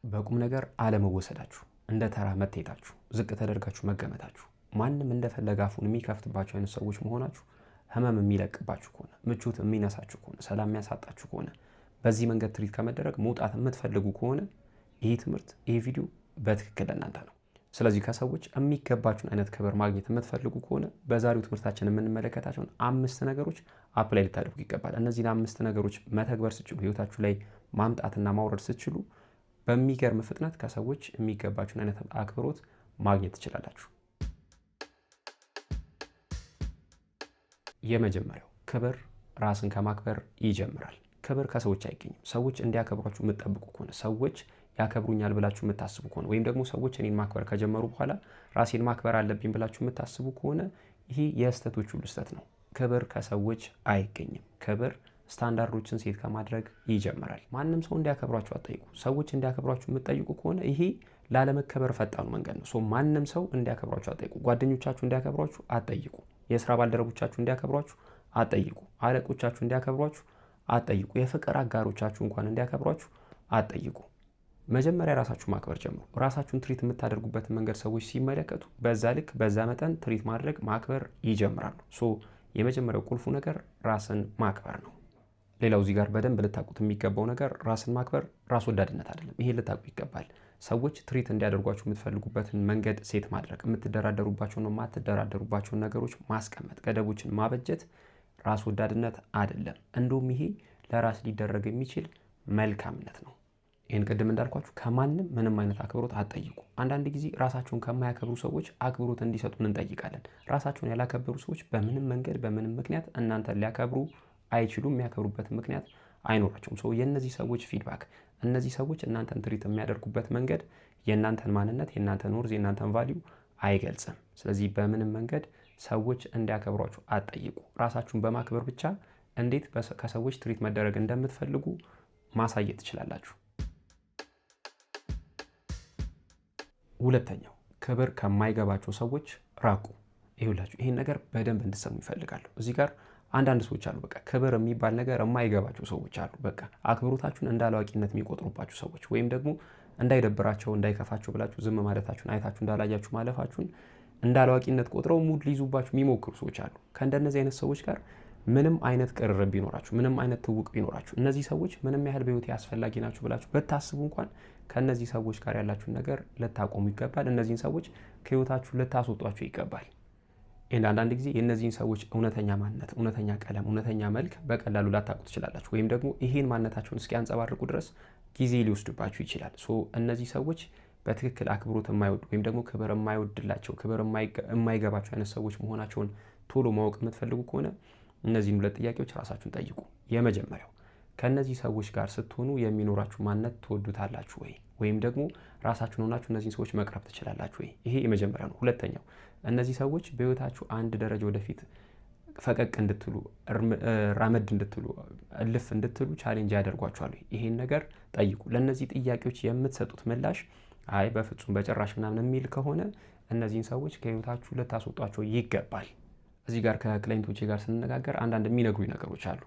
በቁም ነገር አለመወሰዳችሁ፣ እንደ ተራ መታየታችሁ፣ ዝቅ ተደርጋችሁ መገመታችሁ፣ ማንም እንደፈለገ አፉን የሚከፍትባችሁ አይነት ሰዎች መሆናችሁ ህመም የሚለቅባችሁ ከሆነ፣ ምቾት የሚነሳችሁ ከሆነ፣ ሰላም የሚያሳጣችሁ ከሆነ፣ በዚህ መንገድ ትሪት ከመደረግ መውጣት የምትፈልጉ ከሆነ ይህ ትምህርት ይህ ቪዲዮ በትክክል ለእናንተ ነው። ስለዚህ ከሰዎች የሚገባችሁን አይነት ክብር ማግኘት የምትፈልጉ ከሆነ በዛሬው ትምህርታችን የምንመለከታቸውን 5 ነገሮች አፕላይ ልታደርጉ ይገባል። እነዚህን 5 ነገሮች መተግበር ስትችሉ፣ ህይወታችሁ ላይ ማምጣትና ማውረድ ስትችሉ በሚገርም ፍጥነት ከሰዎች የሚገባችሁን አይነት አክብሮት ማግኘት ትችላላችሁ። የመጀመሪያው ክብር ራስን ከማክበር ይጀምራል። ክብር ከሰዎች አይገኝም። ሰዎች እንዲያከብሯችሁ የምትጠብቁ ከሆነ፣ ሰዎች ያከብሩኛል ብላችሁ የምታስቡ ከሆነ፣ ወይም ደግሞ ሰዎች እኔን ማክበር ከጀመሩ በኋላ ራሴን ማክበር አለብኝ ብላችሁ የምታስቡ ከሆነ ይህ የስህተቶች ሁሉ ስህተት ነው። ክብር ከሰዎች አይገኝም። ክብር ስታንዳርዶችን ሴት ከማድረግ ይጀምራል። ማንም ሰው እንዲያከብሯችሁ አትጠይቁ። ሰዎች እንዲያከብሯችሁ የምትጠይቁ ከሆነ ይሄ ላለመከበር ፈጣኑ መንገድ ነው። ማንም ሰው እንዲያከብሯችሁ አትጠይቁ። ጓደኞቻችሁ እንዲያከብሯችሁ አትጠይቁ። የስራ ባልደረቦቻችሁ እንዲያከብሯችሁ አትጠይቁ። አለቆቻችሁ እንዲያከብሯችሁ አትጠይቁ። የፍቅር አጋሮቻችሁ እንኳን እንዲያከብሯችሁ አትጠይቁ። መጀመሪያ ራሳችሁ ማክበር ጀምሩ። ራሳችሁን ትሪት የምታደርጉበትን መንገድ ሰዎች ሲመለከቱ በዛ ልክ በዛ መጠን ትሪት ማድረግ ማክበር ይጀምራሉ። የመጀመሪያው ቁልፉ ነገር ራስን ማክበር ነው። ሌላው እዚህ ጋር በደንብ ልታውቁት የሚገባው ነገር ራስን ማክበር ራስ ወዳድነት አይደለም። ይሄ ልታውቁ ይገባል። ሰዎች ትሪት እንዲያደርጓችሁ የምትፈልጉበትን መንገድ ሴት ማድረግ፣ የምትደራደሩባቸውን ነው የማትደራደሩባቸውን ነገሮች ማስቀመጥ፣ ገደቦችን ማበጀት ራስ ወዳድነት አይደለም። እንደውም ይሄ ለራስ ሊደረግ የሚችል መልካምነት ነው። ይህን ቅድም እንዳልኳችሁ ከማንም ምንም አይነት አክብሮት አትጠይቁ። አንዳንድ ጊዜ ራሳቸውን ከማያከብሩ ሰዎች አክብሮት እንዲሰጡን እንጠይቃለን። ራሳቸውን ያላከበሩ ሰዎች በምንም መንገድ በምንም ምክንያት እናንተን ሊያከብሩ አይችሉም። የሚያከብሩበት ምክንያት አይኖራቸውም። የእነዚህ ሰዎች ፊድባክ፣ እነዚህ ሰዎች እናንተን ትሪት የሚያደርጉበት መንገድ የእናንተን ማንነት፣ የእናንተን ወርዝ፣ የእናንተን ቫሊዩ አይገልጽም። ስለዚህ በምንም መንገድ ሰዎች እንዲያከብሯችሁ አትጠይቁ። ራሳችሁን በማክበር ብቻ እንዴት ከሰዎች ትሪት መደረግ እንደምትፈልጉ ማሳየት ትችላላችሁ። ሁለተኛው ክብር ከማይገባቸው ሰዎች ራቁ። ይሁላችሁ ይሄን ነገር በደንብ እንድትሰሙ ይፈልጋለሁ። እዚህ ጋር አንዳንድ ሰዎች አሉ፣ በቃ ክብር የሚባል ነገር የማይገባቸው ሰዎች አሉ። በቃ አክብሮታችሁን እንደ አላዋቂነት የሚቆጥሩባችሁ ሰዎች፣ ወይም ደግሞ እንዳይደብራቸው እንዳይከፋቸው ብላችሁ ዝም ማለታችሁን አይታችሁ እንዳላያችሁ ማለፋችሁን እንደ አላዋቂነት ቆጥረው ሙድ ሊይዙባችሁ የሚሞክሩ ሰዎች አሉ። ከእንደነዚህ አይነት ሰዎች ጋር ምንም አይነት ቅርርብ ቢኖራችሁ፣ ምንም አይነት ትውውቅ ቢኖራችሁ፣ እነዚህ ሰዎች ምንም ያህል በህይወቴ አስፈላጊ ናችሁ ብላችሁ ብታስቡ እንኳን ከእነዚህ ሰዎች ጋር ያላችሁን ነገር ልታቆሙ ይገባል። እነዚህን ሰዎች ከህይወታችሁ ልታስወጧቸው ይገባል። አንዳንድ ጊዜ የእነዚህን ሰዎች እውነተኛ ማንነት፣ እውነተኛ ቀለም፣ እውነተኛ መልክ በቀላሉ ላታውቁ ትችላላችሁ። ወይም ደግሞ ይሄን ማንነታቸውን እስኪያንጸባርቁ ድረስ ጊዜ ሊወስድባችሁ ይችላል። እነዚህ ሰዎች በትክክል አክብሮት የማይወዱ ወይም ደግሞ ክብር የማይወድላቸው፣ ክብር የማይገባቸው አይነት ሰዎች መሆናቸውን ቶሎ ማወቅ የምትፈልጉ ከሆነ እነዚህን 2 ጥያቄዎች ራሳችሁን ጠይቁ። የመጀመሪያው ከእነዚህ ሰዎች ጋር ስትሆኑ የሚኖራችሁ ማንነት ትወዱታላችሁ ወይ? ወይም ደግሞ ራሳችሁን ሆናችሁ እነዚህን ሰዎች መቅረብ ትችላላችሁ ወይ? ይሄ የመጀመሪያው ነው። ሁለተኛው እነዚህ ሰዎች በህይወታችሁ አንድ ደረጃ ወደፊት ፈቀቅ እንድትሉ፣ ራመድ እንድትሉ፣ እልፍ እንድትሉ ቻሌንጅ ያደርጓችኋል ወይ? ይሄን ነገር ጠይቁ። ለእነዚህ ጥያቄዎች የምትሰጡት ምላሽ አይ በፍጹም በጭራሽ ምናምን የሚል ከሆነ እነዚህን ሰዎች ከህይወታችሁ ልታስወጧቸው ይገባል። እዚህ ጋር ከክላይንቶቼ ጋር ስንነጋገር አንዳንድ የሚነግሩኝ ነገሮች አሉ።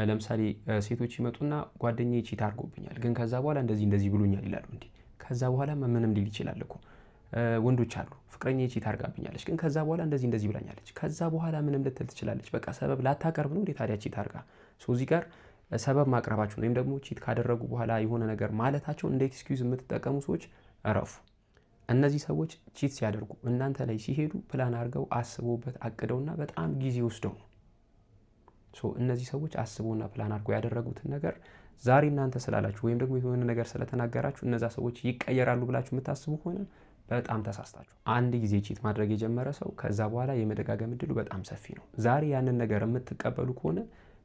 ለምሳሌ ሴቶች ይመጡና ጓደኛዬ ቺት አድርጎብኛል፣ ግን ከዛ በኋላ እንደዚህ ብሎኛል ይላሉ። እንዴ ከዛ በኋላ ምንም ሊል ይችላል እኮ። ወንዶች አሉ ፍቅረኛዬ ቺት አድርጋብኛለች፣ ግን ከዛ በኋላ እንደዚህ ብላኛለች። ከዛ በኋላ ምንም ልትል ትችላለች። በቃ ሰበብ ላታቀርብ ነው እንዴ ታዲያ ቺት አድርጋ። እዚህ ጋር ሰበብ ማቅረባችሁን ወይም ደግሞ ቺት ካደረጉ በኋላ የሆነ ነገር ማለታቸውን እንደ ኤክስኪውዝ የምትጠቀሙ ሰዎች እረፉ። እነዚህ ሰዎች ቺት ሲያደርጉ እናንተ ላይ ሲሄዱ ፕላን አድርገው አስበውበት አቅደውና በጣም ጊዜ ወስደው ነው። እነዚህ ሰዎች አስበውና ፕላን አድርገው ያደረጉትን ነገር ዛሬ እናንተ ስላላችሁ ወይም ደግሞ የሆነ ነገር ስለተናገራችሁ እነዛ ሰዎች ይቀየራሉ ብላችሁ የምታስቡ ከሆነ በጣም ተሳስታችሁ። አንድ ጊዜ ቺት ማድረግ የጀመረ ሰው ከዛ በኋላ የመደጋገም እድሉ በጣም ሰፊ ነው። ዛሬ ያንን ነገር የምትቀበሉ ከሆነ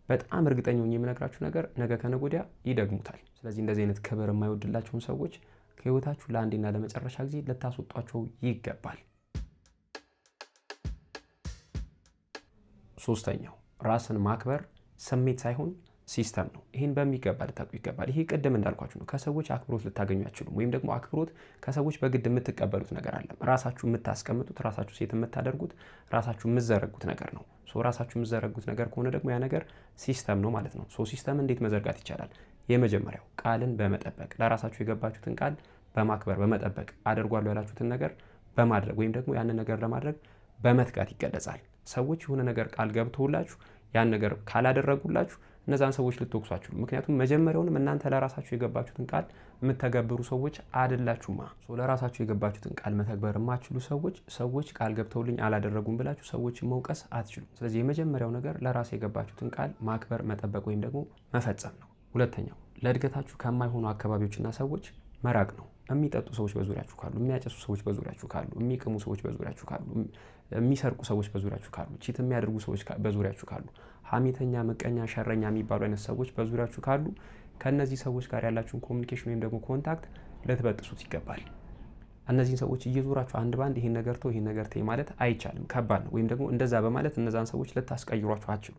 በጣም እርግጠኛ ሆኜ የምነግራችሁ ነገር ነገ ከነገ ወዲያ ይደግሙታል። ስለዚህ እንደዚህ አይነት ክብር የማይወድላቸውን ሰዎች ከህይወታችሁ ለአንዴና ለመጨረሻ ጊዜ ልታስወጧቸው ይገባል። ሶስተኛው ራስን ማክበር ስሜት ሳይሆን ሲስተም ነው። ይህን በሚገባ ልታውቁ ይገባል። ይሄ ቅድም እንዳልኳችሁ ነው። ከሰዎች አክብሮት ልታገኙ አትችሉም። ወይም ደግሞ አክብሮት ከሰዎች በግድ የምትቀበሉት ነገር አለ። ራሳችሁ የምታስቀምጡት፣ ራሳችሁ ሴት የምታደርጉት፣ ራሳችሁ የምትዘረጉት ነገር ነው። ራሳችሁ የምትዘረጉት ነገር ከሆነ ደግሞ ያ ነገር ሲስተም ነው ማለት ነው። ሲስተም እንዴት መዘርጋት ይቻላል? የመጀመሪያው ቃልን በመጠበቅ ለራሳችሁ የገባችሁትን ቃል በማክበር በመጠበቅ አደርጓለሁ ያላችሁትን ነገር በማድረግ ወይም ደግሞ ያንን ነገር ለማድረግ በመትጋት ይገለጻል። ሰዎች የሆነ ነገር ቃል ገብተውላችሁ ያን ነገር ካላደረጉላችሁ እነዛን ሰዎች ልትወቅሷችሁ። ምክንያቱም መጀመሪያውንም እናንተ ለራሳችሁ የገባችሁትን ቃል የምትተገብሩ ሰዎች አይደላችሁማ። ለራሳችሁ የገባችሁትን ቃል መተግበር የማትችሉ ሰዎች ቃል ገብተውልኝ አላደረጉም ብላችሁ ሰዎችን መውቀስ አትችሉም። ስለዚህ የመጀመሪያው ነገር ለራስ የገባችሁትን ቃል ማክበር፣ መጠበቅ ወይም ደግሞ መፈጸም ነው። ሁለተኛው ለእድገታችሁ ከማይሆኑ አካባቢዎችና ሰዎች መራቅ ነው። የሚጠጡ ሰዎች በዙሪያችሁ ካሉ፣ የሚያጨሱ ሰዎች በዙሪያችሁ ካሉ፣ የሚቅሙ ሰዎች በዙሪያችሁ ካሉ፣ የሚሰርቁ ሰዎች በዙሪያችሁ ካሉ፣ ቺት የሚያደርጉ ሰዎች በዙሪያችሁ ካሉ፣ ሐሜተኛ፣ ምቀኛ፣ ሸረኛ የሚባሉ አይነት ሰዎች በዙሪያችሁ ካሉ ከነዚህ ሰዎች ጋር ያላችሁን ኮሚኒኬሽን ወይም ደግሞ ኮንታክት ልትበጥሱት ይገባል። እነዚህን ሰዎች እየዞራችሁ አንድ ባንድ ይሄን ነገር ተው ይሄን ነገር ተይ ማለት አይቻልም፣ ከባድ ነው። ወይም ደግሞ እንደዛ በማለት እነዛን ሰዎች ልታስቀይሯቸው አትችሉ።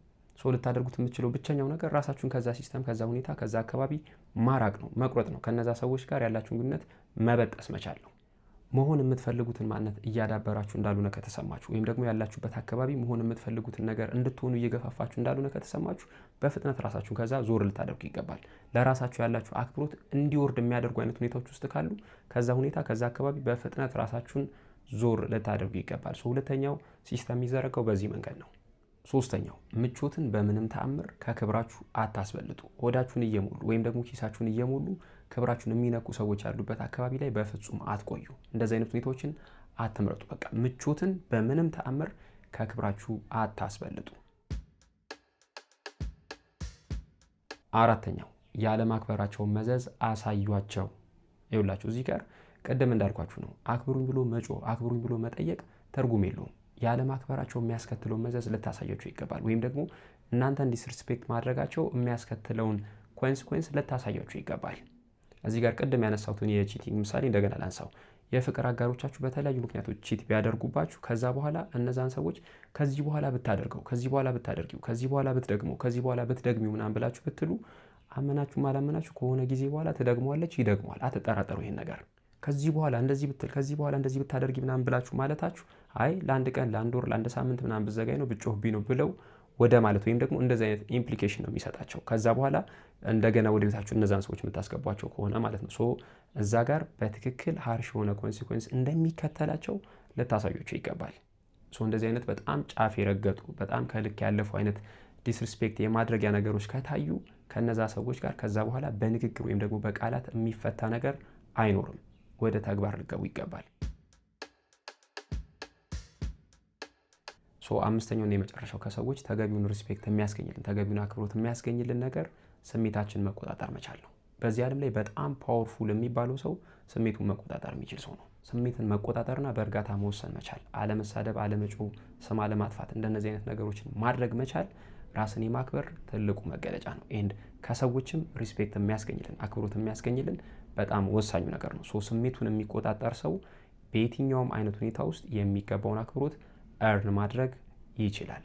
ልታደርጉት የምትችለው ብቸኛው ነገር ራሳችሁን ከዛ ሲስተም፣ ከዛ ሁኔታ፣ ከዛ አካባቢ ማራቅ ነው፣ መቁረጥ ነው። ከነዛ ሰዎች ጋር ያላችሁን ግንኙነት መበጠስ መቻል ነው። መሆን የምትፈልጉትን ማንነት እያዳበራችሁ እንዳልሆነ ከተሰማችሁ ወይም ደግሞ ያላችሁበት አካባቢ መሆን የምትፈልጉትን ነገር እንድትሆኑ እየገፋፋችሁ እንዳልሆነ ከተሰማችሁ በፍጥነት ራሳችሁን ከዛ ዞር ልታደርጉ ይገባል። ለራሳችሁ ያላችሁ አክብሮት እንዲወርድ የሚያደርጉ አይነት ሁኔታዎች ውስጥ ካሉ ከዛ ሁኔታ፣ ከዛ አካባቢ በፍጥነት ራሳችሁን ዞር ልታደርጉ ይገባል። ሁለተኛው ሲስተም የሚዘረጋው በዚህ መንገድ ነው። ሶስተኛው ምቾትን በምንም ተአምር ከክብራችሁ አታስበልጡ። ሆዳችሁን እየሞሉ ወይም ደግሞ ኪሳችሁን እየሞሉ ክብራችሁን የሚነኩ ሰዎች ያሉበት አካባቢ ላይ በፍጹም አትቆዩ። እንደዚህ አይነት ሁኔታዎችን አትምረጡ። በቃ ምቾትን በምንም ተአምር ከክብራችሁ አታስበልጡ። አራተኛው ያለማክበራቸውን መዘዝ አሳዩአቸው። ይኸውላችሁ እዚህ ጋር ቀደም እንዳልኳችሁ ነው። አክብሩኝ ብሎ መጮህ፣ አክብሩኝ ብሎ መጠየቅ ትርጉም የለውም። ያለማክበራቸው የሚያስከትለውን መዘዝ ልታሳያቸው ይገባል። ወይም ደግሞ እናንተን ዲስሪስፔክት ማድረጋቸው የሚያስከትለውን ኮንሲኩዌንስ ልታሳያቸው ይገባል። እዚህ ጋር ቀደም ያነሳሁትን የቺቲንግ ምሳሌ እንደገና ላንሳው። የፍቅር አጋሮቻችሁ በተለያዩ ምክንያቶች ቺት ቢያደርጉባችሁ ከዛ በኋላ እነዛን ሰዎች ከዚህ በኋላ ብታደርገው፣ ከዚህ በኋላ ብታደርጊው፣ ከዚህ በኋላ ብትደግመው፣ ከዚህ በኋላ ብትደግሚው ምናምን ብላችሁ ብትሉ አመናችሁም አላመናችሁ ከሆነ ጊዜ በኋላ ትደግመዋለች፣ ይደግመዋል። አትጠራጠሩ ይሄን ነገር። ከዚህ በኋላ እንደዚህ ብትል፣ ከዚህ በኋላ እንደዚህ ብታደርጊ ምናምን ብላችሁ ማለታችሁ አይ ለአንድ ቀን፣ ለአንድ ወር፣ ለአንድ ሳምንት ምናምን ብዘጋኝ ነው ብጮህብኝ ነው ብለው ወደ ማለት ወይም ደግሞ እንደዚህ አይነት ኢምፕሊኬሽን ነው የሚሰጣቸው። ከዛ በኋላ እንደገና ወደ ቤታችሁ እነዛን ሰዎች የምታስገቧቸው ከሆነ ማለት ነው። እዛ ጋር በትክክል ሃርሽ የሆነ ኮንሲኩዌንስ እንደሚከተላቸው ልታሳዩቸው ይገባል። እንደዚህ አይነት በጣም ጫፍ የረገጡ በጣም ከልክ ያለፉ አይነት ዲስሪስፔክት የማድረጊያ ነገሮች ከታዩ ከነዛ ሰዎች ጋር ከዛ በኋላ በንግግር ወይም ደግሞ በቃላት የሚፈታ ነገር አይኖርም። ወደ ተግባር ልገቡ ይገባል። አምስተኛውና የመጨረሻው ከሰዎች ተገቢውን ሪስፔክት የሚያስገኝልን ተገቢውን አክብሮት የሚያስገኝልን ነገር ስሜታችን መቆጣጠር መቻል ነው። በዚህ ዓለም ላይ በጣም ፓወርፉል የሚባለው ሰው ስሜቱን መቆጣጠር የሚችል ሰው ነው። ስሜትን መቆጣጠርና በእርጋታ መወሰን መቻል፣ አለመሳደብ፣ አለመጮህ፣ ስም አለማጥፋት፣ እንደነዚህ አይነት ነገሮችን ማድረግ መቻል ራስን የማክበር ትልቁ መገለጫ ነው። ኤንድ ከሰዎችም ሪስፔክት የሚያስገኝልን አክብሮት የሚያስገኝልን በጣም ወሳኙ ነገር ነው። ስሜቱን የሚቆጣጠር ሰው በየትኛውም አይነት ሁኔታ ውስጥ የሚገባውን አክብሮት እርን ማድረግ ይችላል።